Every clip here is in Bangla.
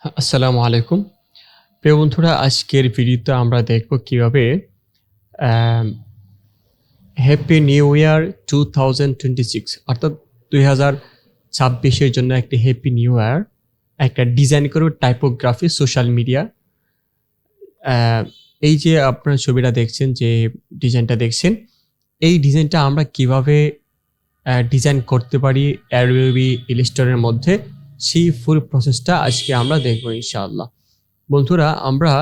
আসসালামু আলাইকুম। প্রিয় বন্ধুরা, আজকের ভিডিওতে আমরা দেখব কিভাবে অ্যাম হ্যাপি নিউ ইয়ার 2026 অর্থাৎ 2026 এর জন্য একটি হ্যাপি নিউ ইয়ার একটা ডিজাইন করব টাইপোগ্রাফি সোশ্যাল মিডিয়া। এই যে আপনারা ছবিটা দেখছেন, যে ডিজাইনটা দেখছেন, এই ডিজাইনটা আমরা কিভাবে ডিজাইন করতে পারি অ্যাডোবি ইলাস্ট্রেটরের মধ্যে, সেই ফুল প্রসেসটা আজকে আমরা দেখব ইনশাআল্লাহ। বন্ধুরা, আমরা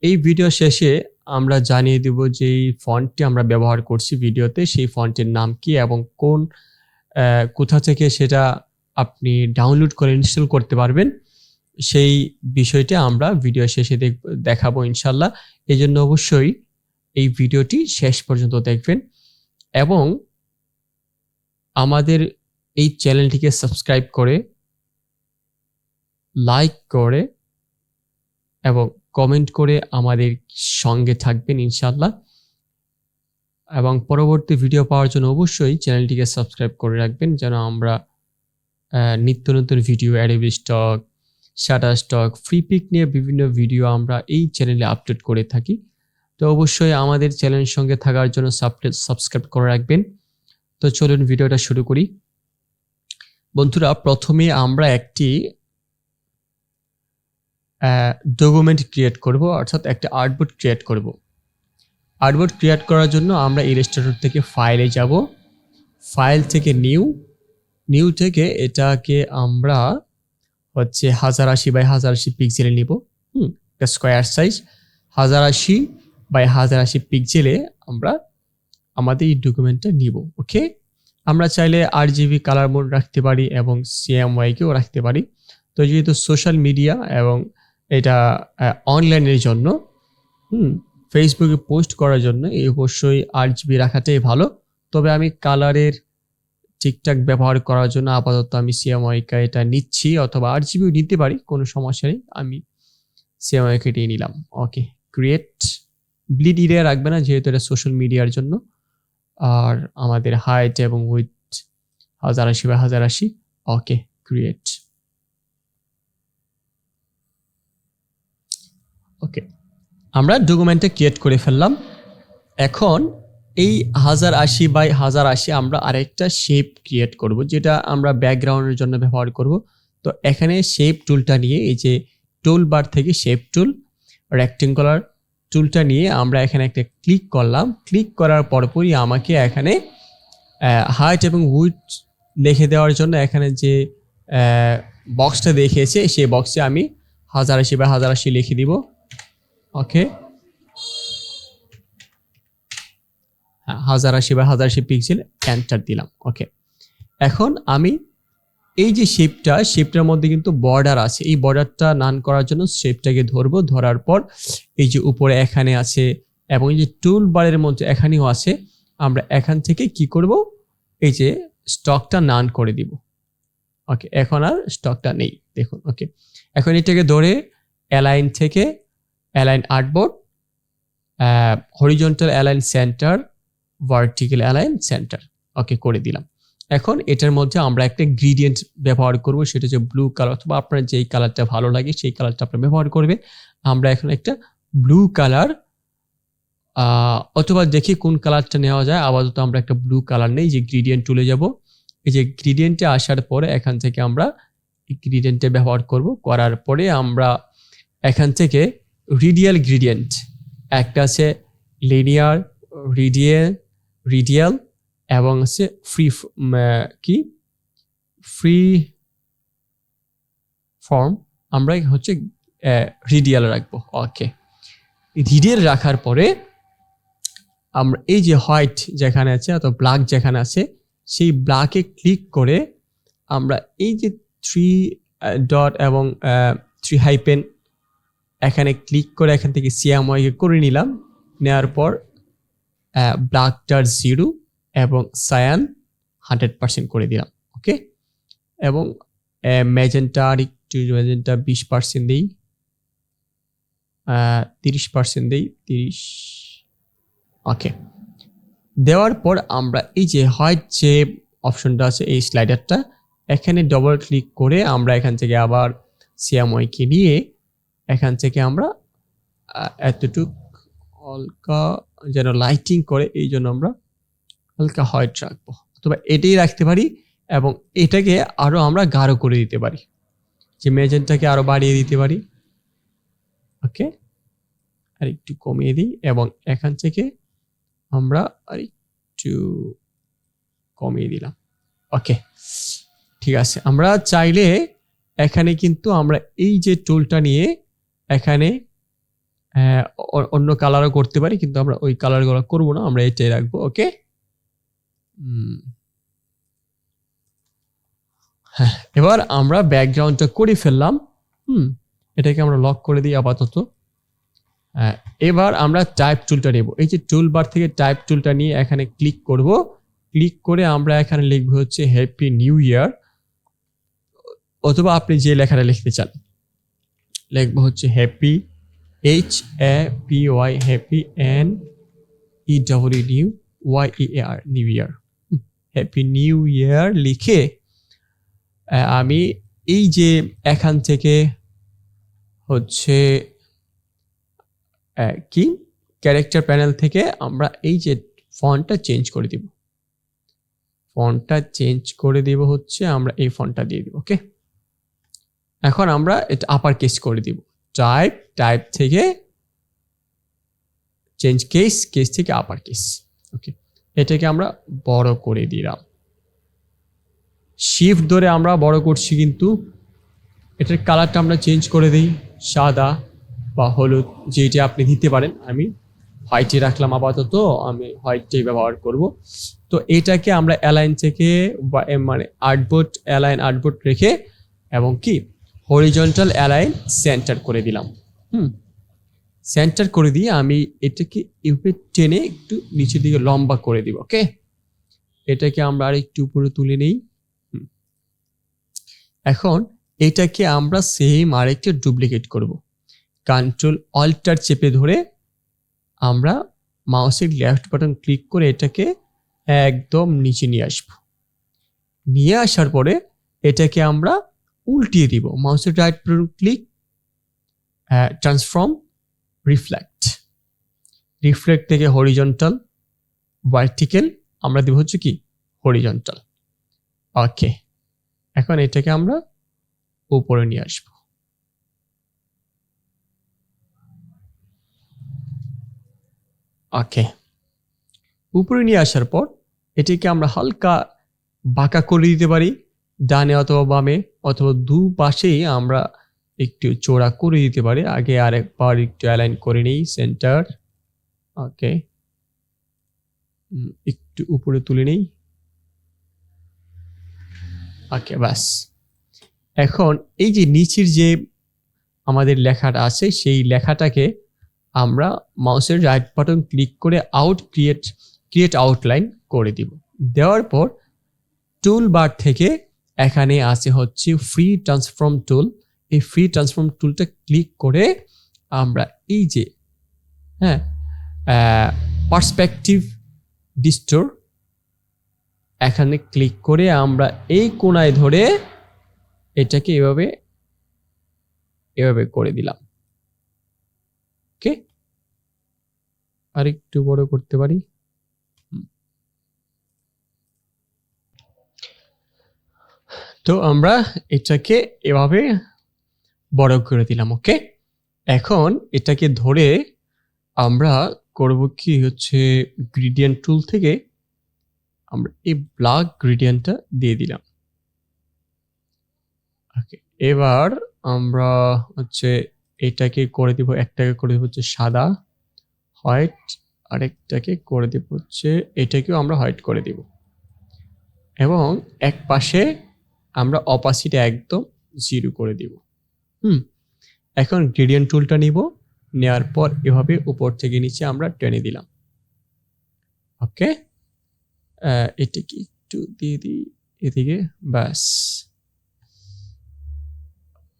এই ভিডিও শেষে আমরা জানিয়ে দেব যে এই ফন্টটি আমরা ব্যবহার করছি ভিডিওতে, সেই ফন্টের নাম কি এবং কোথা থেকে সেটা আপনি ডাউনলোড করে ইনস্টল করতে পারবেন, সেই বিষয়টি আমরা ভিডিও শেষে দেখাবো ইনশাল্লাহ। এই জন্য অবশ্যই এই ভিডিওটি শেষ পর্যন্ত দেখবেন এবং আমাদের এই চ্যানেলটিকে সাবস্ক্রাইব করে, লাইক করে এবং কমেন্ট করে আমাদের সঙ্গে থাকবেন ইনশাআল্লাহ। এবং পরবর্তী ভিডিও পাওয়ার জন্য অবশ্যই চ্যানেলটিকে সাবস্ক্রাইব করে রাখবেন, যেন আমরা নিত্য নতুন video, Adobe Stock, Shutterstock, Freepik নিয়ে বিভিন্ন ভিডিও আমরা এই চ্যানেলে আপলোড করে থাকি। তো অবশ্যই আমাদের চ্যানেলের সঙ্গে থাকার জন্য সাবস্ক্রাইব করে রাখবেন। তো চলুন ভিডিওটা শুরু করি। বন্ধুরা, প্রথমে আমরা একটি ডকুমেন্ট ক্রিয়েট করব, অর্থাৎ একটা আর্টবোর্ড ক্রিয়েট করব। আর্টবোর্ড ক্রিয়েট করার জন্য আমরা ইলাস্ট্রেটর থেকে ফাইলে যাব, ফাইল থেকে নিউ থেকে এটাকে আমরা 1080x1080 পিক্সেলে নিব। একটা স্কোয়ার সাইজ 1080x1080 পিক্সেলে আমরা আমাদের এই ডকুমেন্টটা নিব। ওকে, আমরা চাইলে RGB কালার মোড রাখতে পারি এবং CMYকেও রাখতে পারি। তো যেহেতু সোশ্যাল মিডিয়া এবং এটা অনলাইনের জন্য, ফেসবুকে পোস্ট করার জন্য এই অবশ্যই RGB রাখাটাই ভালো। তবে আমি কালারের ঠিকঠাক ব্যবহার করার জন্য আপাতত আমি CMYK এটা নিচ্ছি, অথবা RGBও নিতে পারি, কোনো সমস্যা নেই। আমি CMYK এটাই নিলাম। ওকে, ক্রিয়েট। ব্লিড এরিয়া রাখবে না, যেহেতু এটা সোশ্যাল মিডিয়ার জন্য। আর আমাদের হাইট এবং উইথ 1080x1080। Okay, create. ওকে, আমরা ডকুমেন্টে ক্রিয়েট করে ফেললাম। এখন এই 1080x1080 আমরা আরেকটা শেপ ক্রিয়েট করব, যেটা আমরা ব্যাকগ্রাউন্ডের জন্য ব্যবহার করব। তো এখানে শেপ টুলটা নিয়ে, এই যে টুল বার থেকে শেপ টুল, রেক্টেঙ্গুলার টুলটা নিয়ে আমরা এখানে একটা ক্লিক করলাম। ক্লিক করার পরপরই আমাকে এখানে হাইট এবং উইথ লিখে দেওয়ার জন্য এখানে যে বক্সটা দেখিয়েছে, সেই বক্সে আমি 1080x1080 লিখে দিব। ওকে, 1080x1080 পিক্সেল, এন্টার দিলাম। ওকে, এখন আমি এই যে শেপটার মধ্যে কিন্তু বর্ডার আছে, এই বর্ডারটা নান করার জন্য শেপটাকে ধরবো। ধরার পর এই যে উপরে এখানে আছে এবং এই যে টুল বারের মধ্যে এখানেও আছে, আমরা এখান থেকে কি করব, এই যে স্টকটা নান করে দিব। ওকে, এখন আর স্টকটা নেই, দেখুন। ওকে, এখন এটাকে ধরে অ্যালাইন থেকে align artboard, horizontal align center, vertical align center, okay করে দিলাম। এখন এটার মধ্যে আমরা একটা গ্রেডিয়েন্ট ব্যবহার করব, সেটা হচ্ছে ব্লু কালার, অথবা আপনার যেই কালারটা ভালো লাগে সেই কালারটা আপনি ব্যবহার করবেন। আমরা এখন একটা ব্লু কালার, অথবা দেখি কোন কালারটা নেওয়া যায়। আপাতত আমরা একটা ব্লু কালার নেই, যে গ্রেডিয়েন্ট টুলে যাব। এই যে গ্রেডিয়েন্টে আসার পরে এখান থেকে আমরা এই গ্রেডিয়েন্টে ব্যবহার করব। করার পরে আমরা এখান থেকে রেডিয়াল গ্রেডিয়েন্ট, একটা আছে লিনিয়ার, রেডিয়াল এবং আছে ফ্রি ফর্ম, আমরা রেডিয়াল রাখবো। ওকে, রেডিয়াল রাখার পরে আমরা এই যে হোয়াইট যেখানে আছে অথবা ব্ল্যাক যেখানে আছে, সেই ব্ল্যাকে ক্লিক করে আমরা এই যে 3 ডট এবং 3 হাইপেন এখানে ক্লিক করে এখান থেকে CMYK করে নিলাম। নেওয়ার পর ব্ল্যাকটার 0 এবং সায়ান 100% করে দিলাম। ওকে, এবং ম্যাজেন্টা 20% দিই, 30% দিই, 30। ওকে, দেওয়ার পর আমরা এই যে হোয়াইট যে অপশনটা আছে, এই স্লাইডারটা, এখানে ডবল ক্লিক করে আমরা এখান থেকে আবার CMYK কে নিয়ে এখান থেকে আমরা এতটুক হালকা যেন লাইটিং করে, এই জন্য আমরা হালকা হোয়াইট রাখবো, অথবা এটাই রাখতে পারি এবং এটাকে আরো আমরা গাঢ় করে দিতে পারি, যে ম্যাজেন্টাকে আরো বাড়িয়ে দিতে পারি। ওকে, আর একটু কমিয়ে দিই এবং এখান থেকে আমরা আর একটু কমিয়ে দিলাম। ওকে, ঠিক আছে। আমরা চাইলে এখানে কিন্তু আমরা এই যে টুলটা নিয়ে এখানে অন্য কালারও করতে পারি, কিন্তু আমরা ওই কালারগুলো করব না, আমরা এটাই রাখবো। ওকে, হ্যাঁ, এবার আমরা ব্যাকগ্রাউন্ডটা করে ফেললাম। এটাকে আমরা লক করে দিই আপাতত। এবার আমরা টাইপ টুলটা নেব, এই যে টুল বার থেকে টাইপ টুলটা নিয়ে এখানে ক্লিক করব। ক্লিক করে আমরা এখানে লিখবো হচ্ছে হ্যাপি নিউ ইয়ার, অথবা আপনি যে লেখাটা লিখতে চান লিখবো হচ্ছে happy, HAPY, happy, NEWYEAR, new year. Happy new year লিখে আমি এই যে এখান থেকে হচ্ছে কি ক্যারেক্টার প্যানেল থেকে আমরা এই যে ফন্টটা চেঞ্জ করে দিব, ফন্টটা চেঞ্জ করে দিব হচ্ছে আমরা এই ফন্টটা দিয়ে দিব। ওকে, এখন আমরা এটা আপার কেস করে দিব, টাইপ থেকে চেঞ্জ কেস থেকে আপার কেস। ওকে, এটাকে আমরা বড় করে দিলাম, শিফট ধরে আমরা বড় করছি, কিন্তু এটার কালারটা আমরা চেঞ্জ করে দিই, সাদা বা হলুদ যেটা আপনি দিতে পারেন। আমি হোয়াইটে রাখলাম আপাতত, আমি হোয়াইটটাই ব্যবহার করব। তো এটাকে আমরা অ্যালাইন থেকে মানে আর্টবোর্ড রেখে এবং কি হরিজন্টাল অ্যালাইন সেন্টার করে দিলাম। সেন্টার করে দিয়ে আমি এটাকে এভাবে টেনে একটু নিচের দিকে লম্বা করে দিব। ওকে, এটাকে আমরা আর একটু উপরে তুলে নেই। এখন এটাকে আমরা সেম আরেকটা ডুপ্লিকেট করব, কন্ট্রোল অল্টার চেপে ধরে আমরা মাউসের লেফট বাটন ক্লিক করে এটাকে একদম নিচে নিয়ে আসব। নিয়ে আসার পরে এটাকে আমরা উল্টিয়ে দিব, মাউসের right button click, transform, reflect থেকে হরিজন্টাল, ভার্টিক্যাল আমরা দেব হচ্ছে কি হরিজন্টাল। ওকে, এখন এটাকে আমরা উপরে নিয়ে আসব। ওকে, উপরে নিয়ে আসার পর এটাকে আমরা হালকা বাঁকা করে দিতে পারি, ডানে অথবা বামে, অথবা দুপাশেই আমরা একটু চোরা করে দিতে পারি। আগে আরেকবার একটু অ্যালাইন করে নিই, সেন্টার। ওকে, একটু উপরে তুলে নেই। ওকে, বাস। এখন এই যে নিচের যে আমাদের লেখাটা আছে সেই লেখাটাকে আমরা মাউসের রাইট বাটন ক্লিক করে ক্রিয়েট আউটলাইন করে দিব। দেওয়ার পর টুল বার থেকে এখানে আছে হচ্ছে ফ্রি ট্রান্সফর্ম টুল, এই ফ্রি ট্রান্সফর্ম টুলটা ক্লিক করে আমরা এই যে পার্সপেক্টিভ ডিস্টোর এখানে ক্লিক করে আমরা এই কোণায় ধরে এটাকে এভাবে করে দিলাম। ওকে, আরেকটু বড় করতে পারি। তো আমরা এটাকে এভাবে বড় করে দিলাম। ওকে, এখন এটাকে ধরে আমরা করব কি হচ্ছে গ্রেডিয়েন্ট টুল থেকে আমরা এই ব্ল্যাক গ্রেডিয়েন্টটা দিয়ে দিলাম। ওকে, এবার আমরা হচ্ছে এটাকে করে দিব, একটাকে করে দিব হচ্ছে সাদা হোয়াইট, আরেকটাকে করে দিব হচ্ছে এটাকেও আমরা হোয়াইট করে দিব, এবং এক পাশে আমরা অপাসিটি একদম 0 করে দিব। এখন গ্রেডিয়েন্ট টুলটা নিব, নেওয়ার পর এভাবে উপর থেকে নিচে আমরা টেনে দিলাম। ওকে, এটাকে একটু দিয়ে দিই এদিকে, ব্যাস।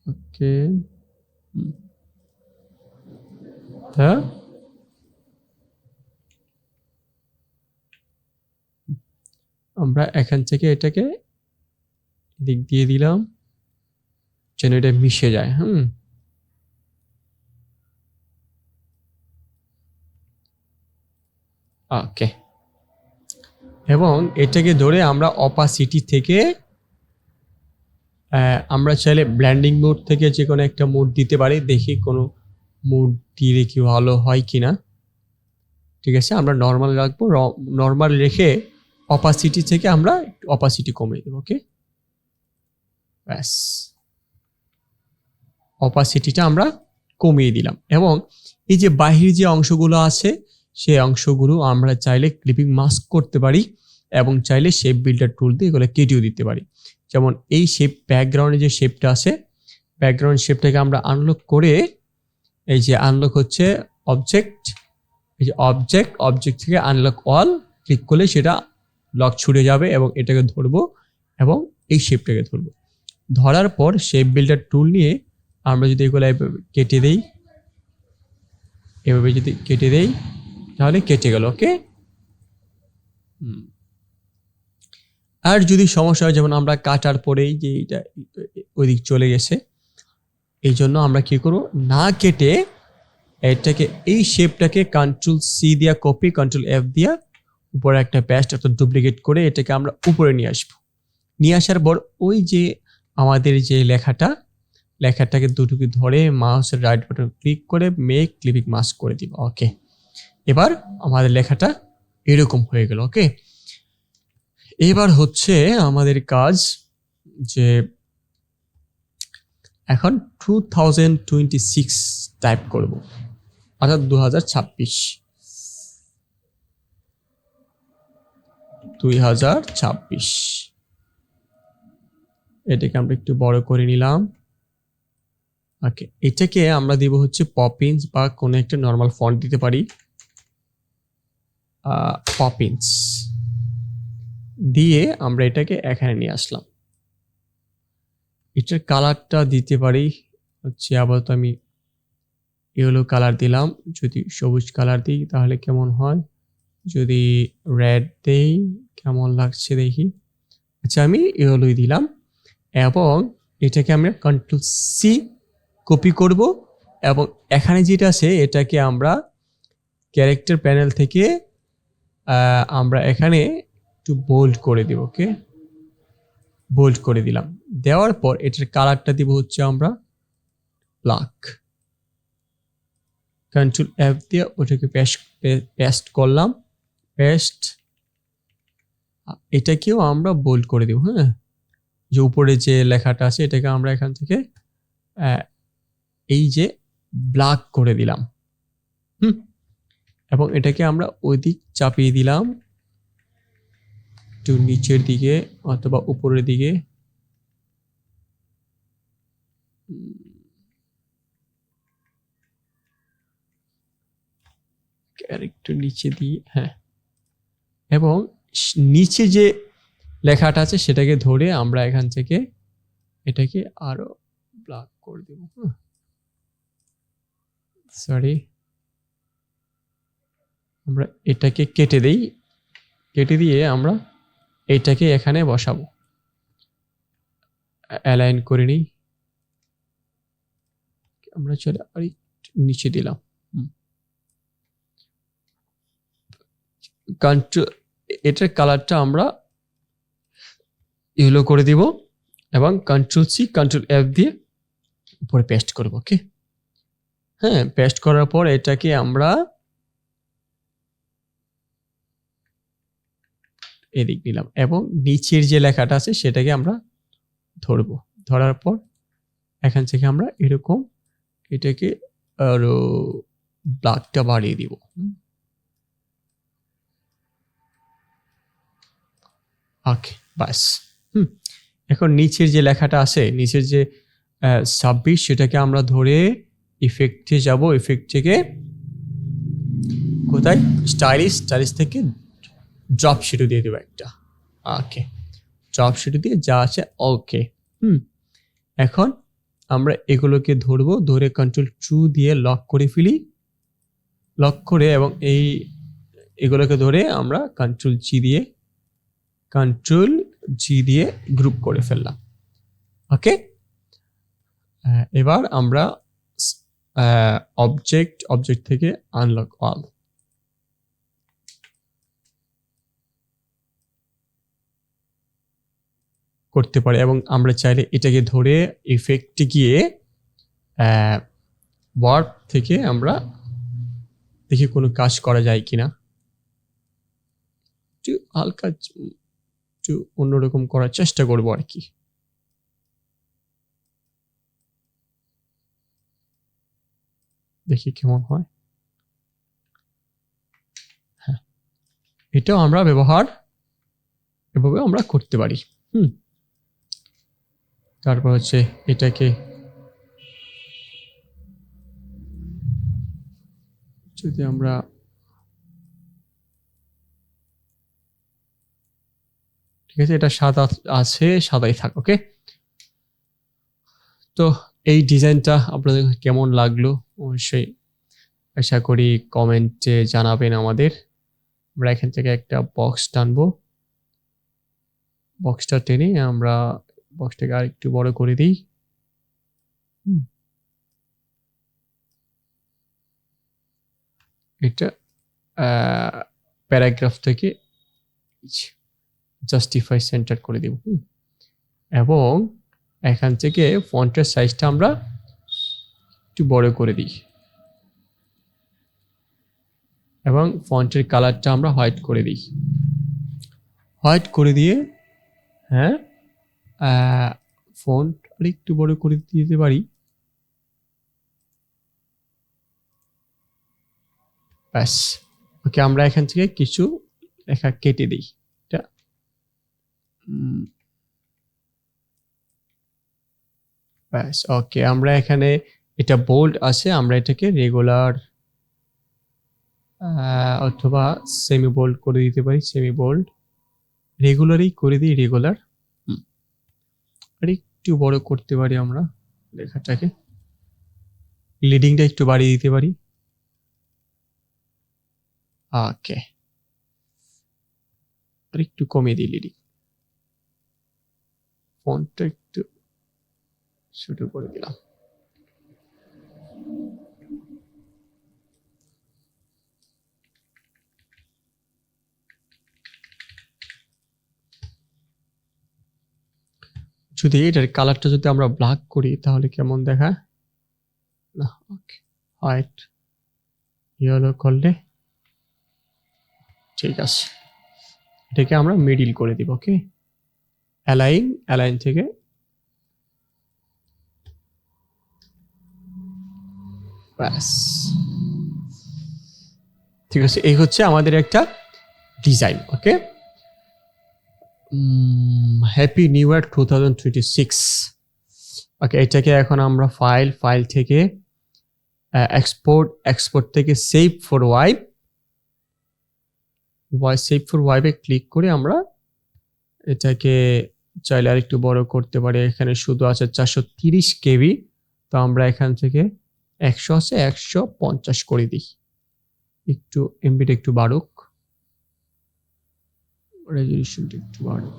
ওকে, হ্যাঁ, আমরা এখান থেকে এটাকে দিক দিয়ে দিলাম, যেন এটা মিশে যায়। ওকে, এবং এটাকে ধরে আমরা অপাসিটি থেকে আমরা চাইলে ব্ল্যান্ডিং মোড থেকে যে কোনো একটা মোড দিতে পারি, দেখি কোনো মোড দিলে কি ভালো হয় কিনা। ঠিক আছে, আমরা নর্মাল রাখবো, নর্মাল রেখে অপাসিটি থেকে আমরা অপাসিটি কমিয়ে দেবো। ওকে, ব্যাস, অপাসিটিটা আমরা কমিয়ে দিলাম। এবং এই যে বাহির যে অংশগুলো আছে সেই অংশগুলো আমরা চাইলে ক্লিপিং মাস্ক করতে পারি এবং চাইলে শেপ বিল্ডার টুল দিয়ে এগুলো কেটেও দিতে পারি। যেমন এই শেপ, ব্যাকগ্রাউন্ডে যে শেপটা আছে, ব্যাকগ্রাউন্ড শেপটাকে আমরা আনলক করে, এই যে আনলক হচ্ছে অবজেক্ট, এই যে অবজেক্ট থেকে আনলক অল ক্লিক করলে সেটা লক ছুটে যাবে এবং এটাকে ধরবো এবং এই শেপটাকে ধরবো। ধরার পর শেপ বিল্ডার টুল নিয়ে আমরা যদি এগুলো কেটে দেই, এভাবে যদি কেটে দেই তাহলে কেটে গেল। ওকে, আর যদি সমস্যা হয়, যেমন আমরা কাটার পরেই যে এটা ওইদিক চলে গেছে, এই জন্য আমরা কি করব, না কেটে এটাকে, এই শেপটাকে কন্ট্রোল সি দিয়া কপি, কন্ট্রোল এফ দিয়া উপরে একটা পেস্ট অর্থাৎ ডুপ্লিকেট করে এটাকে আমরা উপরে নিয়ে আসবো। নিয়ে আসার পর ওই যে আমাদের যে লেখাটাকে দুটোকে ধরে মাউসের রাইট বাটন ক্লিক করে মেক ক্লিপিং মাস্ক করে দিব। ওকে, এবার আমাদের লেখাটা এরকম হয়ে গেল। ওকে, এবার হচ্ছে আমাদের কাজ যে এখন 2026 টাইপ করব, অর্থাৎ 2026। এটাকে আমরা একটু বড় করে নিলাম। ওকে, এটাকে আমরা দিব হচ্ছে পপিন্স বা কোনো একটা নর্মাল ফন্ট দিতে পারি, পপিন্স দিয়ে আমরা এটাকে এখানে নিয়ে আসলাম। এটার কালারটা দিতে পারি হচ্ছে, আপাতত আমি ইয়েলো কালার দিলাম। যদি সবুজ কালার দিই তাহলে কেমন হয়, যদি রেড দেই কেমন লাগছে দেখি। আচ্ছা, আমি ইয়েলোই দিলাম এবং এটাকে আমরা কন্ট্রোল সি কপি করব এবং এখানে যেটা আছে এটাকে আমরা ক্যারেক্টার প্যানেল থেকে আমরা এখানে একটু বোল্ড করে দেব। ওকে, বোল্ড করে দিলাম। দেওয়ার পর এটার কালারটা দিব হচ্ছে আমরা ব্ল্যাক। কন্ট্রোল এফ দিয়ে ওটাকে পেস্ট করলাম, পেস্ট। এটাকেও আমরা বোল্ড করে দেব। হ্যাঁ, যে উপরে যে লেখাটা আছে এটাকে আমরা এখান থেকে এই যে ব্ল্যাক করে দিলাম। এবং এটাকে আমরা ওই দিক চাপিয়ে দিলাম একটু নিচের দিকে অথবা উপরের দিকে। একটু নিচে দিই, হ্যাঁ। এবং নিচে যে লেখাটা আছে সেটাকে ধরে আমরা এখান থেকে এটাকে আরো ব্ল্যাক করে দেব। সরি, আমরা এটাকে কেটে দেই, কেটে দিয়ে আমরা এটাকে এখানে বসাবো, অ্যালাইন করে নিই। আমরা চলে আর নিচে দিলাম। এটার কালারটা আমরা ইয়েলো করে দিব এবং কন্ট্রোল সি কন্ট্রোল এফ দিয়ে উপরে পেস্ট করব। ওকে, হ্যাঁ, পেস্ট করার পর এটাকে আমরা এদিক নিলাম এবং নিচের যে লেখাটা আছে সেটাকে আমরা ধরবো। ধরার পর এখান থেকে আমরা এরকম এটাকে আরো ব্ল্যাকটা বাড়িয়ে দিব। ওকে, বাস। এখন নিচের যে লেখাটা আছে, নিচের যে 26 সেটাকে আমরা ধরে ইফেক্টে যাব। ইফেক্ট থেকে কোথায়, স্টাইলিশ থেকে ড্রপ শিটও দিয়ে দেবো একটা। ওকে, ড্রপ শিটও দিয়ে যা আছে। ওকে, এখন আমরা এগুলোকে ধরবো, ধরে কন্ট্রোল 2 দিয়ে লক করে ফেলি, লক করে এবং এগুলোকে ধরে আমরা কন্ট্রোল জি দিয়ে গ্রুপ করে ফেললাম। ওকে, এবার আমরা অবজেক্ট থেকে আনলক অল করতে পারি এবং আমরা চাইলে এটাকে ধরে ইফেক্টে গিয়ে ওয়ার্ড থেকে আমরা দেখি কোনো কাজ করা যায় কিনা, একটু হালকা একটু অন্যরকম করার চেষ্টা করবো আর কি। দেখি কেমন হয়। হ্যাঁ, এটাও আমরা এভাবে আমরা করতে পারি। তারপর হচ্ছে এটাকে যদি আমরা ঠিক আছে, এটা সাদা আছে, সাদাই থাক। ওকে, তো এই ডিজাইনটা আপনাদের কেমন লাগলো অবশ্যই আশা করি কমেন্টে জানাবেন আমাদের। আমরা এখান থেকে একটা বক্স টানবো, বক্সটা টেনে আমরা বক্সটাকে আর একটু বড় করে দিই। এটা প্যারাগ্রাফ থেকে জাস্টিফাই সেন্টার করে দেব এবং এখান থেকে ফন্টের সাইজটা আমরা একটু বড় করে দিই এবং ফন্টের কালারটা আমরা হোয়াইট করে দিই। হোয়াইট করে দিয়ে হ্যাঁ ফন্ট আর একটু বড় করে দিতে পারি। ব্যাস, ওকে, আমরা এখান থেকে কিছু লেখা কেটে দিই। এটা ব্যাস, ওকে, আমরা এখানে এটা বোল্ড আছে, আমরা এটাকে রেগুলার অথবা সেমি বোল্ড করে দিতে পারি। সেমি বোল্ড, রেগুলারই করে দিই, রেগুলার। আর একটু বড় করতে পারি আমরা লেখাটাকে, লিডিংটা একটু বাড়িয়ে দিতে পারি। ওকে, আর একটু কমিয়ে দিই লিডিং, ফন্টটা একটু ছোট করে দিলাম। যদি এটার কালারটা যদি আমরা ব্ল্যাক করি তাহলে কেমন দেখায় না? ওকে, হোয়াইট ইয়েলো করলে ঠিক আছে। এটাকে আমরা মিডিল করে দিব। ওকে, অ্যালাইন থেকে ব্যাস, ঠিক আছে। এই হচ্ছে আমাদের একটা ডিজাইন। ওকে, হ্যাপি নিউ ইয়ার 2026। ওকে, এটাকে এখন আমরা ফাইল থেকে এক্সপোর্ট থেকে সেভ ফর ওয়েবে ক্লিক করে আমরা এটাকে চাইলে আর একটু বড় করতে পারি। এখানে শুধু আছে 430 KB, তো আমরা এখান থেকে 100 আছে 150 করে দিই। একটু এমবিটা একটু বাড়ুক, রেজলিউশনটা একটু বাড়ুক।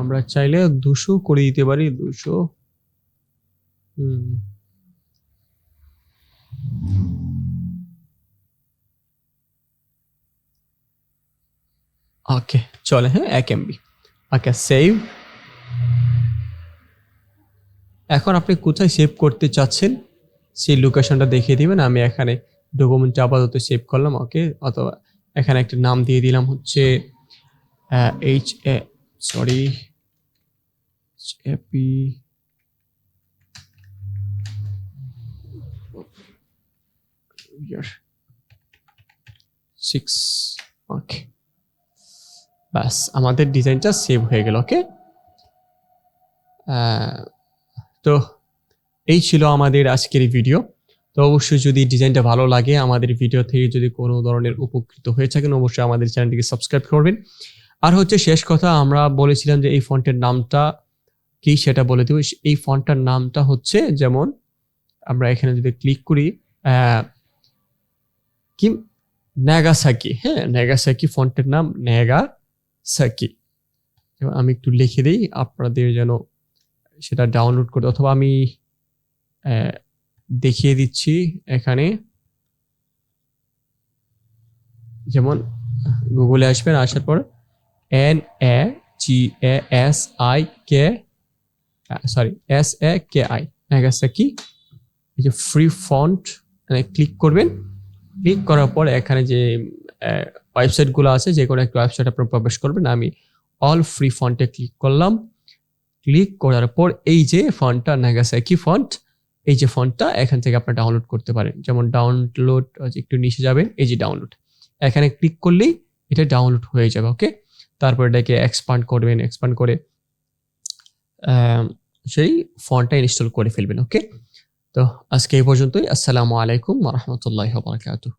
আমরা চাইলে 200 করে দিতে পারি, 200। ওকে, চলে, হ্যাঁ, 1 MB। ওকে, সেভ। এখন আপনি কোথায় সেভ করতে চাচ্ছেন সেই লোকেশনটা দেখিয়ে দিবেন। আমি এখানে ডকুমেন্টটা আপাতত সেভ করলাম। ওকে, অথবা এখানে একটা নাম দিয়ে দিলাম হচ্ছে ওকে, বাস, আমাদের ডিজাইনটা সেভ হয়ে গেল। ওকে, তো এই ছিল আমাদের আজকের ভিডিও। তো অবশ্যই যদি ডিজাইনটা ভালো লাগে, আমাদের ভিডিও থেকে যদি কোনো ধরনের উপকৃত হয়ে থাকেন, অবশ্যই আমাদের চ্যানেলটিকে সাবস্ক্রাইব করবেন। আর হচ্ছে শেষ কথা, আমরা বলেছিলাম যে এই ফন্টের নামটা কি সেটা বলে দেব। এই ফন্টটার নামটা হচ্ছে, যেমন আমরা এখানে যদি ক্লিক করি কি নাগাসাকি, হ্যাঁ, নাগাসাকি ফন্টের নাম নাগাসাকি। আমি একটু লিখে দিই আপনাদের যেন সেটা ডাউনলোড করতে, অথবা আমি দেখিয়ে দিচ্ছি এখানে। যেমন গুগলে আসবেন, আসার পর NAGASAKI নাগাসাকি, এই যে ফ্রি ফন্ট ক্লিক করবেন। ক্লিক করার পর এখানে যে ওয়েবসাইটগুলো আছে, যে কোনো একটা ওয়েবসাইট আপনারা প্রবেশ করবেন। আমি অল ফ্রি ফন্টে ক্লিক করলাম। ক্লিক করার পর এই যে ফন্টটা নাগাসাকি ফন্ট, এই যে ফন্টটা এখান থেকে আপনারা ডাউনলোড করতে পারেন। যেমন ডাউনলোড, একটু নিচে যাবেন, এই যে ডাউনলোড, এখানে ক্লিক করলেই এটা ডাউনলোড হয়ে যাবে। ওকে, তারপর এটাকে এক্সপান্ড করবেন, এক্সপান্ড করে সেই ফন্টটা ইনস্টল করে ফেলবেন। ওকে, তো আজকে এই পর্যন্তই। আসসালামু আলাইকুম ওয়া রাহমাতুল্লাহি ওয়া বারাকাতুহু।